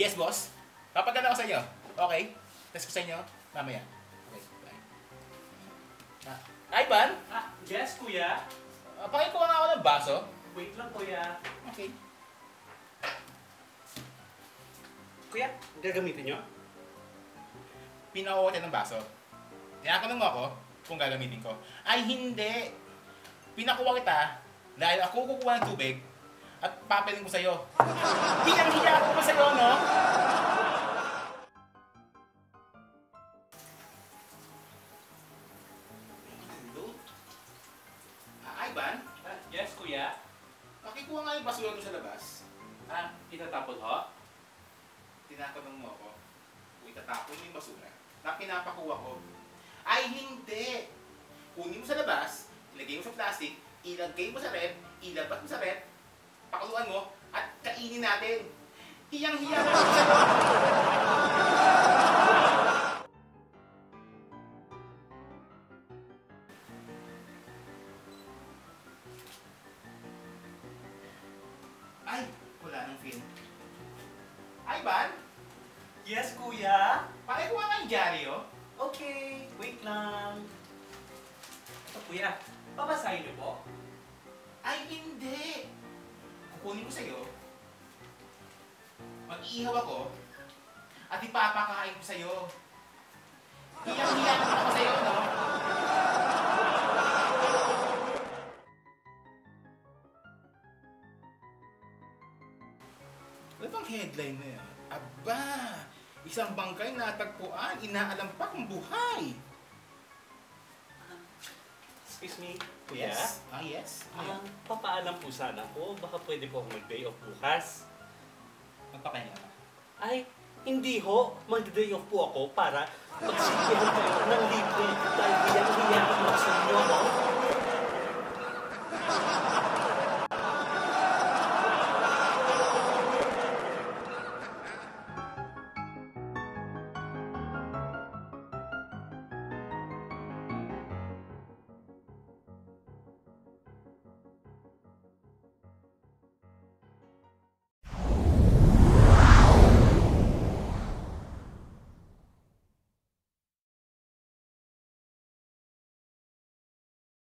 Yes, boss. Papadala ko sa inyo. Okay? Test ko sa inyo. Mamaya. Okay, bye. Ivan? Yes, kuya. Pakikuha nga ako ng baso. Wait lang, kuya. Okay. Kuya, gagamitin nyo? Pinakuha tayo ng baso. Tinatanong mo ako kung gagamitin ko. Ay, hindi. Pinakuha kita dahil ako kukuha ng tubig at papaling ko sa'yo. Hiyang-hiya ako pa sa'yo, no? Ivan? Yes, kuya. Pakikuha nga yung basura doon sa labas. Itatapon ho? Tinatanong mo ako kung itatapon mo yung basura na pinapakuha ko. Ay, hindi! Kunin mo sa labas, ilagay mo sa plastic, ilagay mo sa ref, ilabat mo sa ref, pakuluan mo, at kainin natin. Hiyang-hiya na ako sa'yo! Ay, wala nang film. Ivan? Yes, kuya. Pakikuha nga yung dyaryo. Okay, wait lang. Ito, kuya. Babasahin niyo po? Ay, hindi! Kukunin ko sa'yo. Mag-iihaw ako. At ipapakain ko sa'yo. Hiyang-hiya naman ako sa'yo, no? Ano bang headline na yan? Aba! Isang bangkay natagpuan, inaalam pa kung buhay. Excuse me, kuya. Yes? Yes? Papaalam po sana po. Baka pwede po ako mag-day off bukas. Magpapahinga ka. Ay, hindi ho. Mag-day off po ako para pagsikihan kayo ng libre dahil hiyang-hiya naman sa inyo, no?